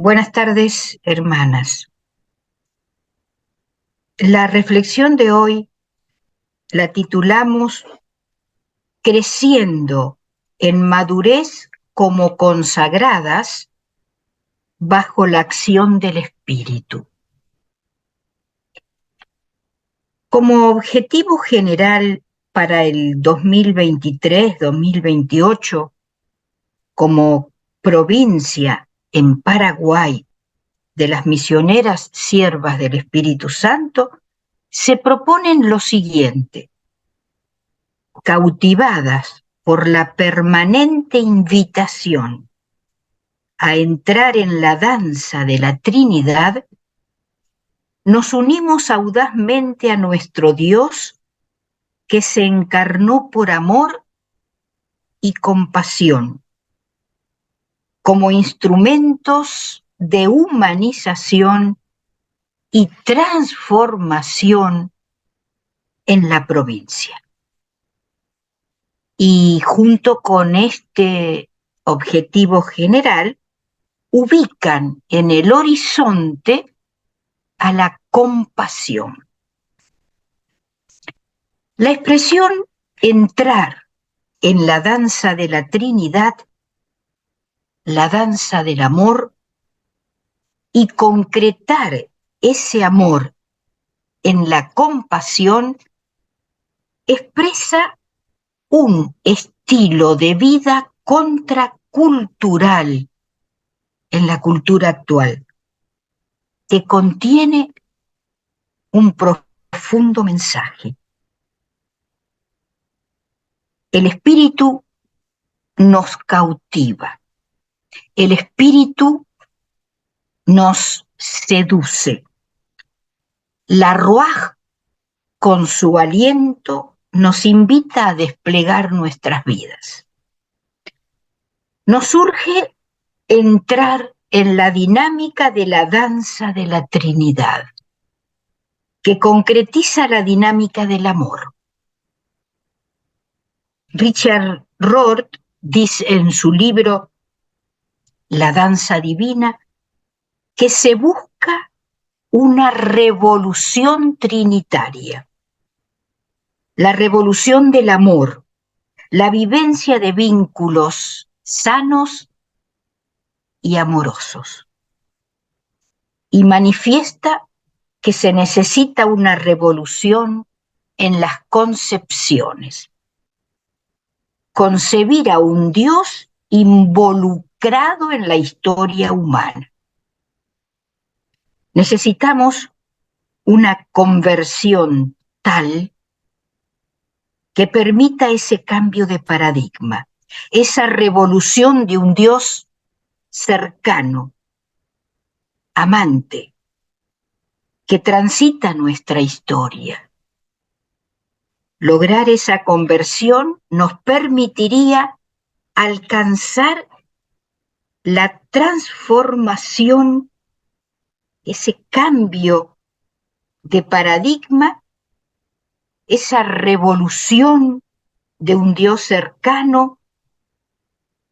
Buenas tardes, hermanas. La reflexión de hoy la titulamos Creciendo en madurez como consagradas bajo la acción del Espíritu. Como objetivo general para el 2023-2028, como provincia en Paraguay de las misioneras siervas del Espíritu Santo, se proponen lo siguiente: cautivadas por la permanente invitación a entrar en la danza de la Trinidad, nos unimos audazmente a nuestro Dios que se encarnó por amor y compasión, como instrumentos de humanización y transformación en la provincia. Y junto con este objetivo general, ubican en el horizonte a la compasión. La expresión entrar en la danza de la Trinidad, la danza del amor, y concretar ese amor en la compasión, expresa un estilo de vida contracultural en la cultura actual, que contiene un profundo mensaje. El espíritu nos cautiva, el espíritu nos seduce. La Ruaj, con su aliento, nos invita a desplegar nuestras vidas. Nos urge entrar en la dinámica de la danza de la Trinidad, que concretiza la dinámica del amor. Richard Rohr dice en su libro La danza divina que se busca una revolución trinitaria, la revolución del amor, la vivencia de vínculos sanos y amorosos. Y manifiesta que se necesita una revolución en las concepciones. Concebir a un Dios involucrado en la historia humana. Necesitamos una conversión tal que permita ese cambio de paradigma, esa revolución de un Dios cercano, amante, que transita nuestra historia. Lograr esa conversión nos permitiría alcanzar la transformación, ese cambio de paradigma, esa revolución de un Dios cercano,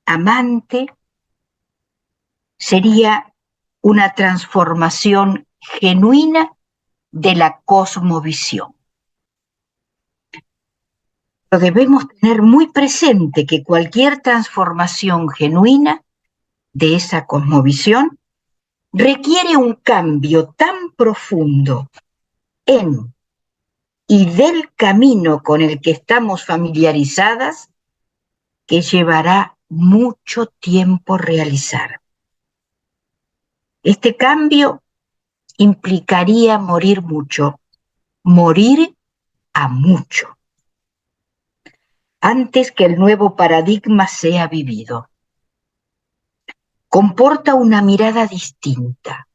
amante, sería una transformación genuina de la cosmovisión. Pero debemos tener muy presente que cualquier transformación genuina de esa cosmovisión requiere un cambio tan profundo en y del camino con el que estamos familiarizadas que llevará mucho tiempo realizar. Este cambio implicaría morir mucho, morir a mucho, antes que el nuevo paradigma sea vivido. Comporta una mirada distinta,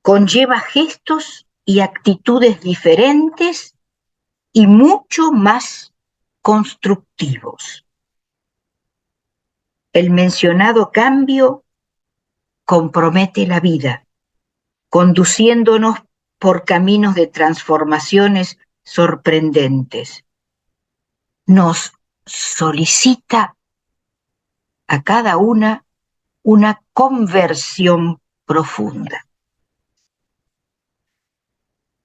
conlleva gestos y actitudes diferentes y mucho más constructivos. El mencionado cambio compromete la vida, conduciéndonos por caminos de transformaciones sorprendentes. Nos solicita a cada una una conversión profunda.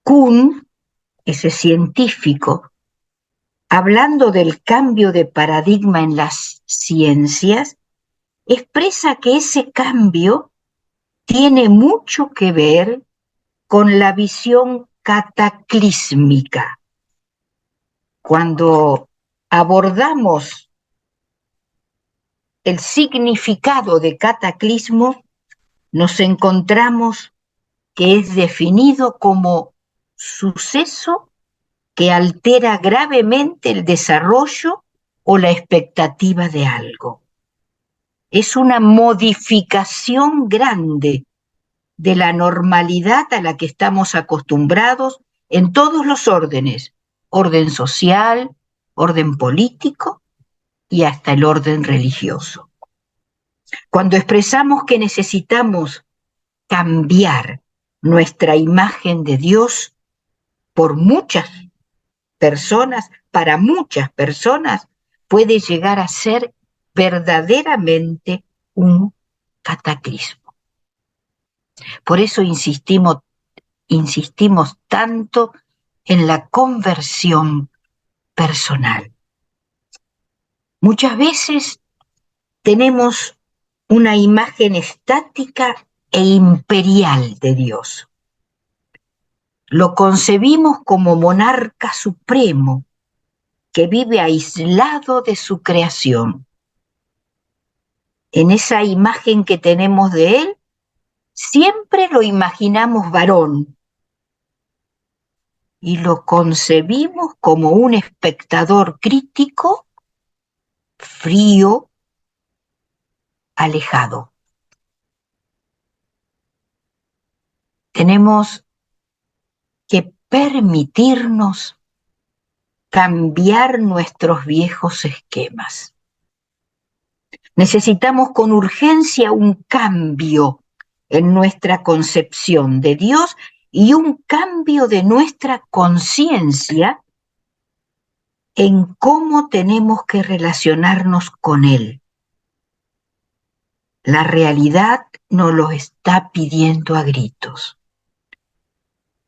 Kuhn, ese científico, hablando del cambio de paradigma en las ciencias, expresa que ese cambio tiene mucho que ver con la visión cataclísmica. Cuando abordamos el significado de cataclismo, nos encontramos que es definido como suceso que altera gravemente el desarrollo o la expectativa de algo. Es una modificación grande de la normalidad a la que estamos acostumbrados en todos los órdenes, orden social, orden político y hasta el orden religioso. Cuando expresamos que necesitamos cambiar nuestra imagen de Dios por muchas personas, para muchas personas, puede llegar a ser verdaderamente un cataclismo. Por eso insistimos tanto en la conversión personal. Muchas veces tenemos una imagen estática e imperial de Dios. Lo concebimos como monarca supremo que vive aislado de su creación. En esa imagen que tenemos de Él, siempre lo imaginamos varón y lo concebimos como un espectador crítico, frío, alejado. Tenemos que permitirnos cambiar nuestros viejos esquemas. Necesitamos con urgencia un cambio en nuestra concepción de Dios y un cambio de nuestra conciencia en cómo tenemos que relacionarnos con Él. La realidad nos lo está pidiendo a gritos.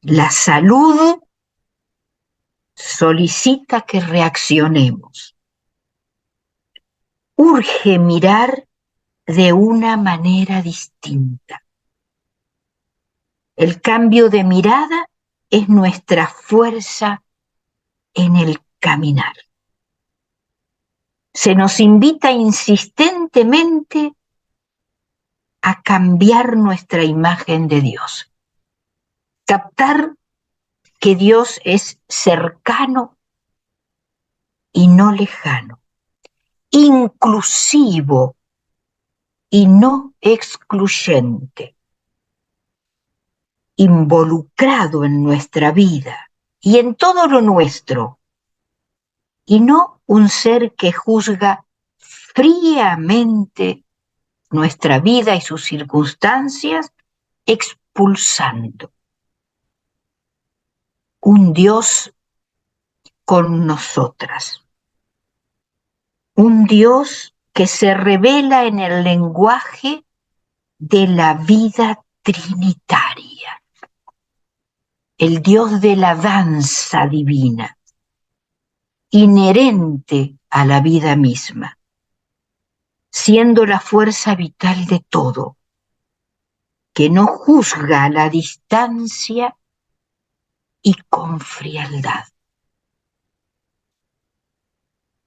La salud solicita que reaccionemos. Urge mirar de una manera distinta. El cambio de mirada es nuestra fuerza en el caminar. Se nos invita insistentemente a cambiar nuestra imagen de Dios. Captar que Dios es cercano y no lejano, inclusivo y no excluyente, involucrado en nuestra vida y en todo lo nuestro, y no un ser que juzga fríamente nuestra vida y sus circunstancias, expulsando. Un Dios con nosotras. Un Dios que se revela en el lenguaje de la vida trinitaria. El Dios de la danza divina, inherente a la vida misma, siendo la fuerza vital de todo, que no juzga a la distancia y con frialdad.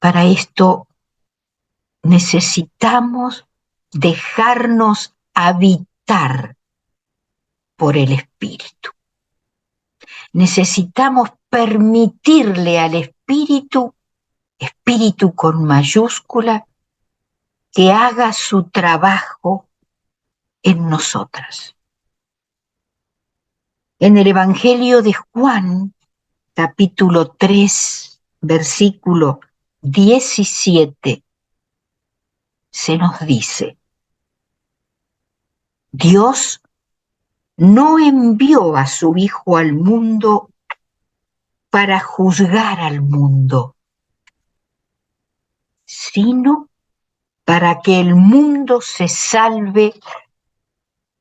Para esto necesitamos dejarnos habitar por el Espíritu. Necesitamos permitirle al Espíritu, Espíritu con mayúscula, que haga su trabajo en nosotras. En el Evangelio de Juan, capítulo 3, versículo 17, se nos dice: Dios no envió a su Hijo al mundo para juzgar al mundo, sino para que el mundo se salve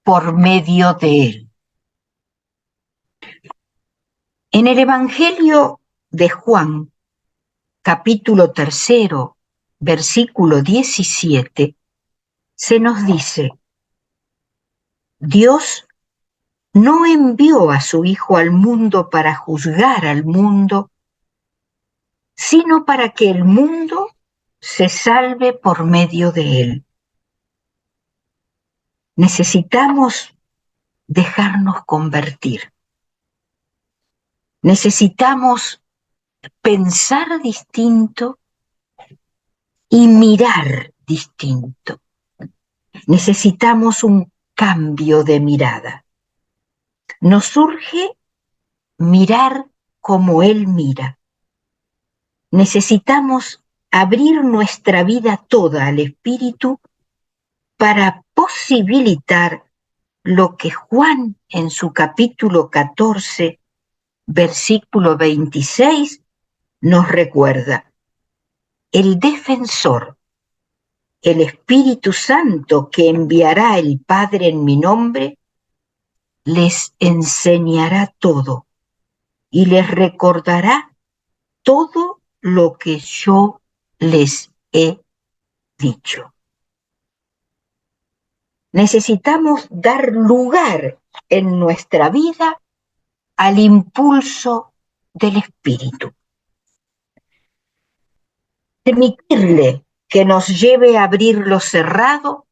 por medio de él. En el Evangelio de Juan, capítulo 3, versículo 17, se nos dice: Dios no envió a su Hijo al mundo para juzgar al mundo, sino para que el mundo se salve por medio de él. Necesitamos dejarnos convertir. Necesitamos pensar distinto y mirar distinto. Necesitamos un cambio de mirada. Nos surge mirar como Él mira. Necesitamos abrir nuestra vida toda al Espíritu para posibilitar lo que Juan en su capítulo 14, versículo 26, nos recuerda. El defensor, el Espíritu Santo que enviará el Padre en mi nombre, les enseñará todo y les recordará todo lo que yo les he dicho. Necesitamos dar lugar en nuestra vida al impulso del Espíritu. Permitirle que nos lleve a abrir lo cerrado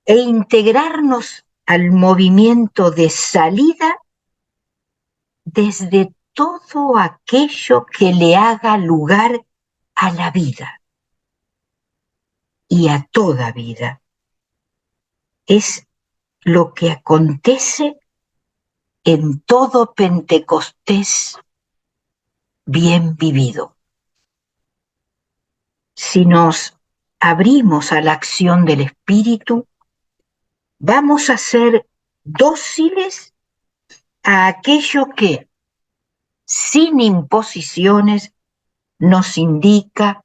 e integrarnos al movimiento de salida desde todo aquello que le haga lugar a la vida y a toda vida. Es lo que acontece en todo Pentecostés bien vivido. Si nos abrimos a la acción del Espíritu, vamos a ser dóciles a aquello que, sin imposiciones, nos indica,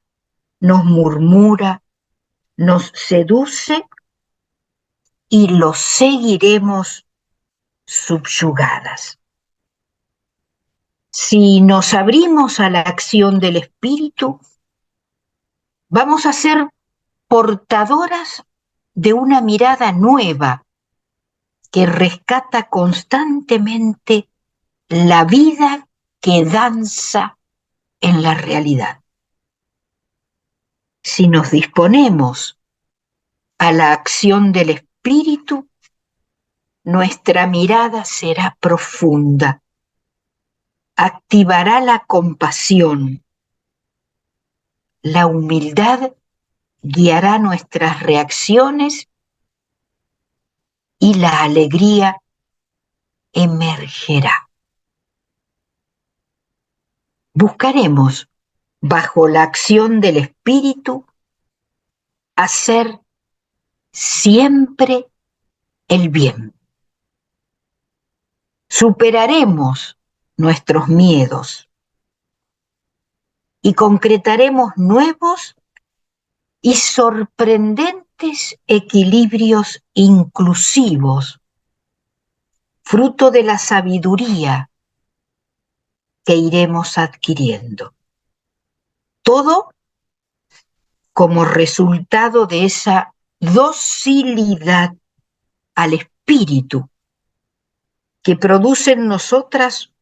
nos murmura, nos seduce, y lo seguiremos subyugadas. Si nos abrimos a la acción del Espíritu, vamos a ser portadoras de una mirada nueva que rescata constantemente la vida que danza en la realidad. Si nos disponemos a la acción del Espíritu, nuestra mirada será profunda, activará la compasión, la humildad guiará nuestras reacciones y la alegría emergerá. Buscaremos, bajo la acción del Espíritu, hacer siempre el bien. Superaremos nuestros miedos y concretaremos nuevos y sorprendentes equilibrios inclusivos, fruto de la sabiduría que iremos adquiriendo. Todo como resultado de esa docilidad al Espíritu que produce en nosotras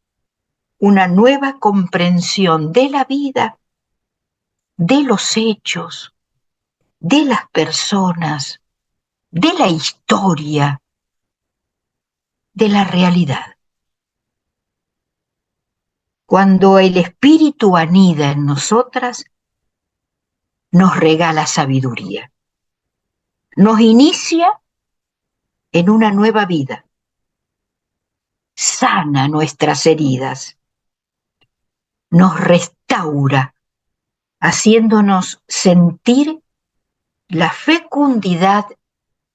una nueva comprensión de la vida, de los hechos, de las personas, de la historia, de la realidad. Cuando el Espíritu anida en nosotras, nos regala sabiduría, nos inicia en una nueva vida, sana nuestras heridas, nos restaura, haciéndonos sentir la fecundidad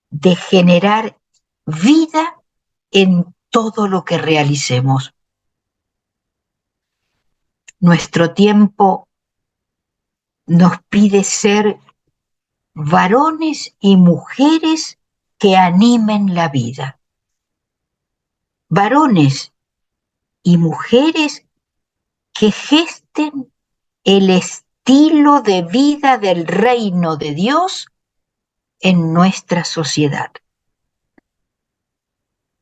de generar vida en todo lo que realicemos. Nuestro tiempo nos pide ser varones y mujeres que animen la vida. Varones y mujeres que gesten el estilo de vida del reino de Dios en nuestra sociedad.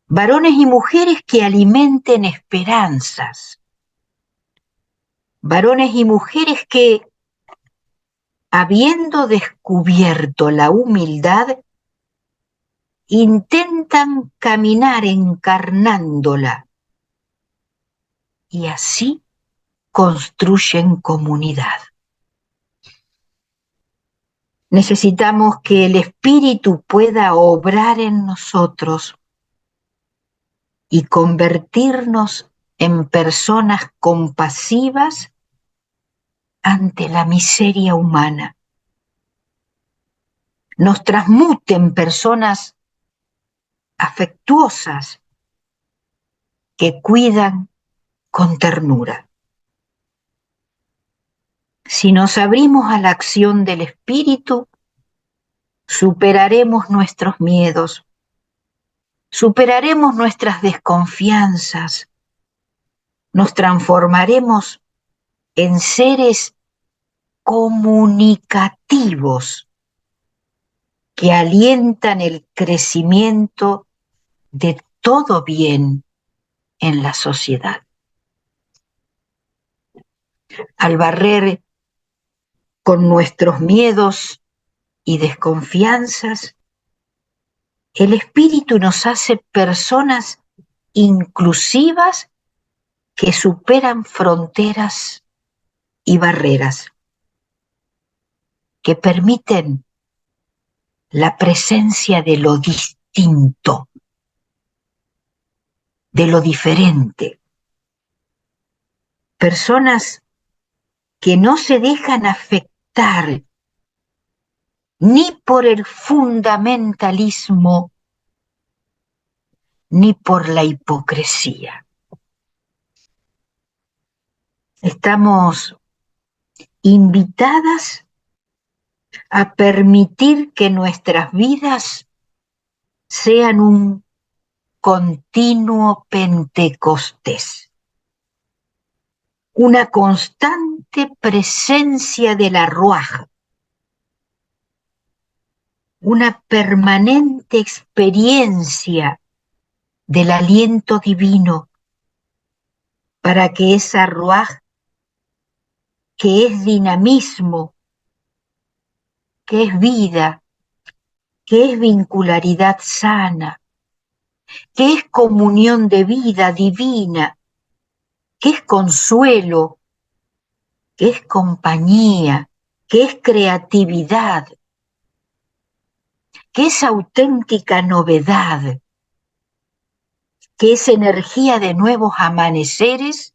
Varones y mujeres que alimenten esperanzas. Varones y mujeres que, habiendo descubierto la humildad, intentan caminar encarnándola y así construyen comunidad. Necesitamos que el Espíritu pueda obrar en nosotros y convertirnos en personas compasivas ante la miseria humana. Nos transmute en personas afectuosas que cuidan con ternura. Si nos abrimos a la acción del Espíritu, superaremos nuestros miedos, superaremos nuestras desconfianzas, nos transformaremos en seres comunicativos que alientan el crecimiento de todo bien en la sociedad. Al barrer con nuestros miedos y desconfianzas, el Espíritu nos hace personas inclusivas que superan fronteras y barreras, que permiten la presencia de lo distinto, de lo diferente. Personas que no se dejan afectar ni por el fundamentalismo ni por la hipocresía. Estamos invitadas a permitir que nuestras vidas sean un continuo Pentecostés, una constante presencia de la Ruaj, una permanente experiencia del aliento divino, para que esa Ruaj, que es dinamismo, que es vida, que es vincularidad sana, que es comunión de vida divina, que es consuelo, que es compañía, que es creatividad, que es auténtica novedad, que es energía de nuevos amaneceres,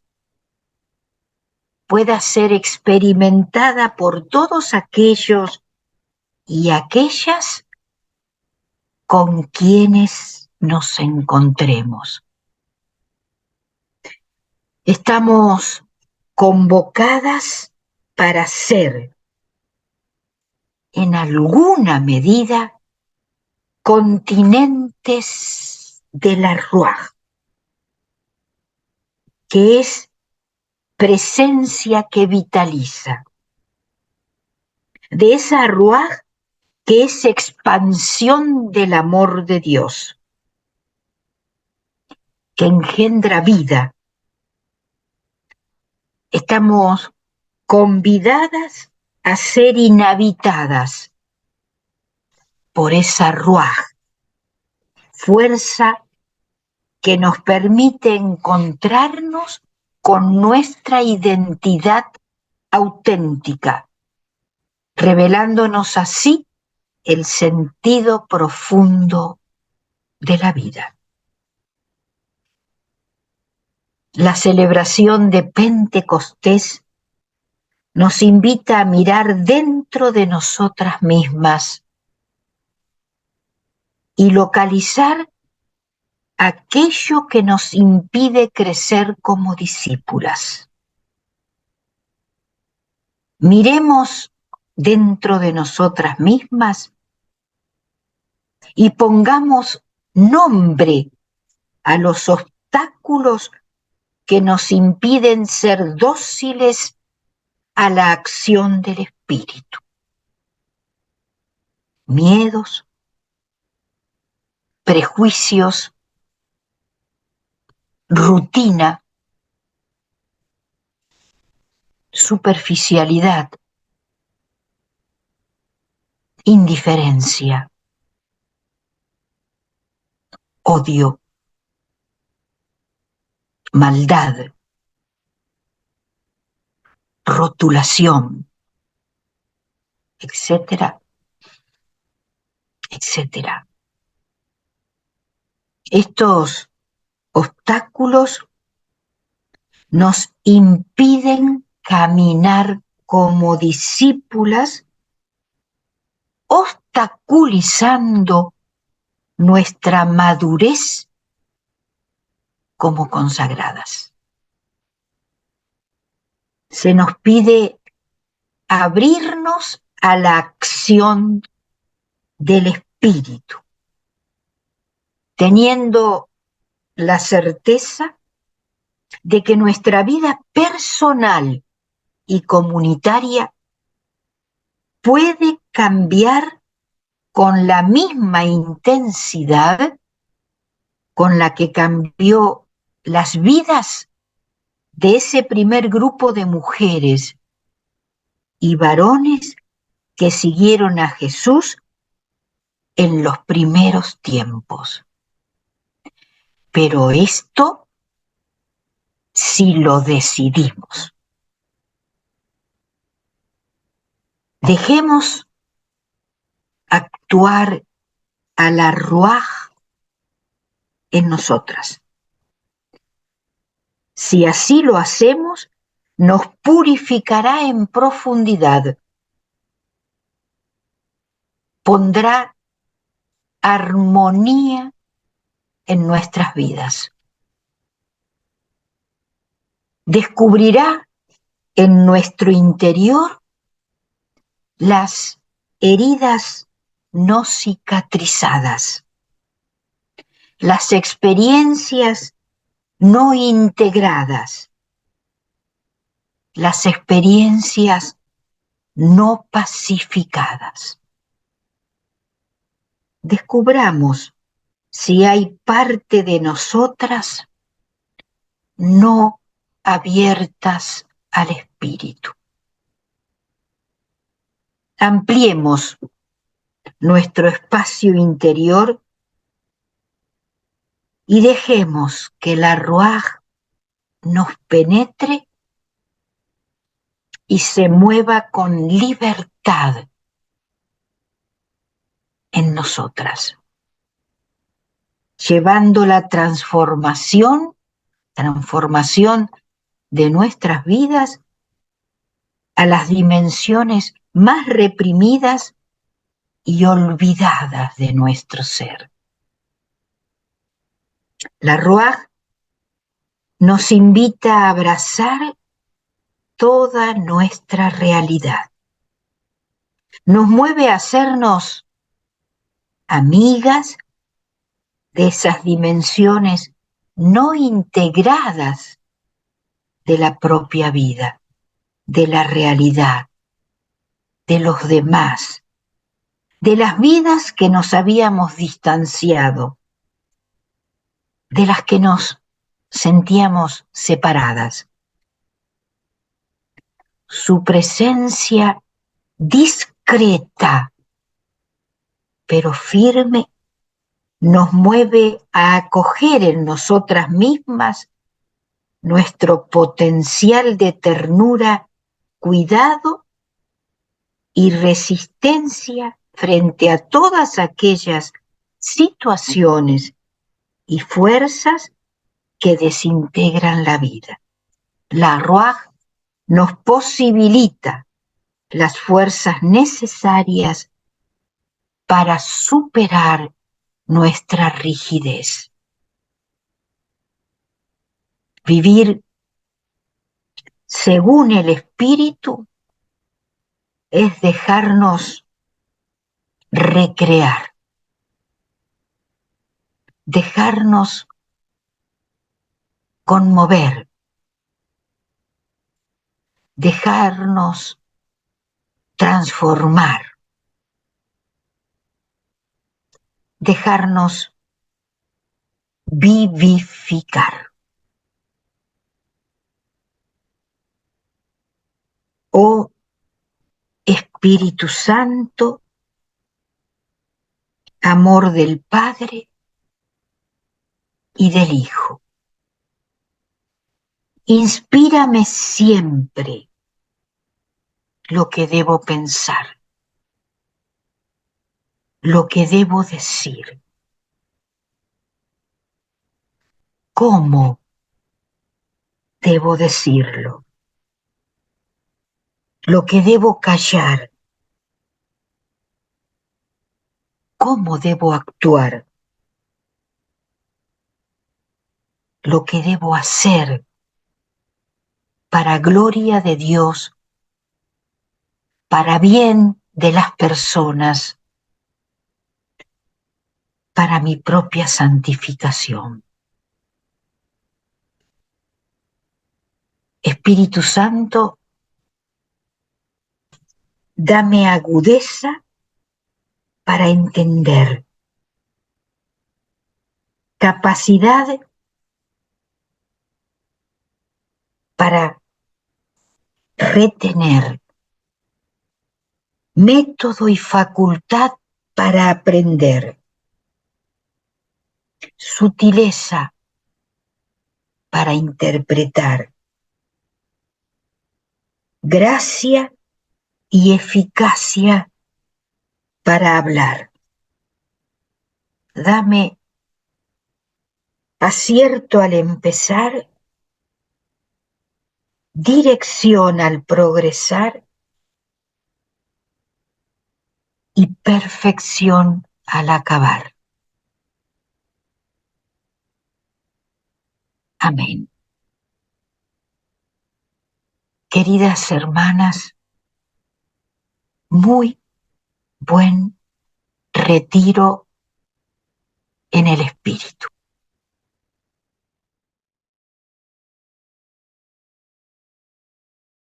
pueda ser experimentada por todos aquellos y aquellas con quienes nos encontremos. Estamos convocadas para ser, en alguna medida, continentes de la Ruaj, que es presencia que vitaliza, de esa Ruaj que es expansión del amor de Dios, que engendra vida. Estamos convidadas a ser inhabitadas por esa Ruaj, fuerza que nos permite encontrarnos con nuestra identidad auténtica, revelándonos así el sentido profundo de la vida. La celebración de Pentecostés nos invita a mirar dentro de nosotras mismas y localizar aquello que nos impide crecer como discípulas. Miremos dentro de nosotras mismas y pongamos nombre a los obstáculos que nos impiden ser dóciles a la acción del espíritu. Miedos, prejuicios, rutina, superficialidad, indiferencia, odio, maldad, rotulación, etcétera, etcétera. Estos obstáculos nos impiden caminar como discípulas, obstaculizando nuestra madurez como consagradas. Se nos pide abrirnos a la acción del espíritu, teniendo la certeza de que nuestra vida personal y comunitaria puede cambiar con la misma intensidad con la que cambió las vidas de ese primer grupo de mujeres y varones que siguieron a Jesús en los primeros tiempos. Pero esto si lo decidimos. Dejemos actuar a la Ruaj en nosotras. Si así lo hacemos, nos purificará en profundidad, pondrá armonía en nuestras vidas, descubrirá en nuestro interior las heridas no cicatrizadas, las experiencias no integradas, las experiencias no pacificadas. Descubramos si hay parte de nosotras no abiertas al espíritu. Ampliemos nuestro espacio interior y dejemos que la Ruaj nos penetre y se mueva con libertad en nosotras, llevando la transformación de nuestras vidas a las dimensiones más reprimidas y olvidadas de nuestro ser. La Ruaj nos invita a abrazar toda nuestra realidad. Nos mueve a hacernos amigas de esas dimensiones no integradas de la propia vida, de la realidad, de los demás, de las vidas que nos habíamos distanciado, de las que nos sentíamos separadas. Su presencia discreta, pero firme, nos mueve a acoger en nosotras mismas nuestro potencial de ternura, cuidado y resistencia frente a todas aquellas situaciones y fuerzas que desintegran la vida. La Ruaj nos posibilita las fuerzas necesarias para superar nuestra rigidez. Vivir según el espíritu es dejarnos recrear, dejarnos conmover, dejarnos transformar, dejarnos vivificar. Oh Espíritu Santo, amor del Padre y del Hijo, inspírame siempre lo que debo pensar, lo que debo decir, cómo debo decirlo, lo que debo callar, cómo debo actuar, lo que debo hacer para gloria de Dios, para bien de las personas, para mi propia santificación. Espíritu Santo, dame agudeza para entender, capacidad para retener, método y facultad para aprender, sutileza para interpretar, gracia y eficacia para hablar. Dame acierto al empezar, dirección al progresar y perfección al acabar. Amén. Queridas hermanas, muy buen retiro en el espíritu.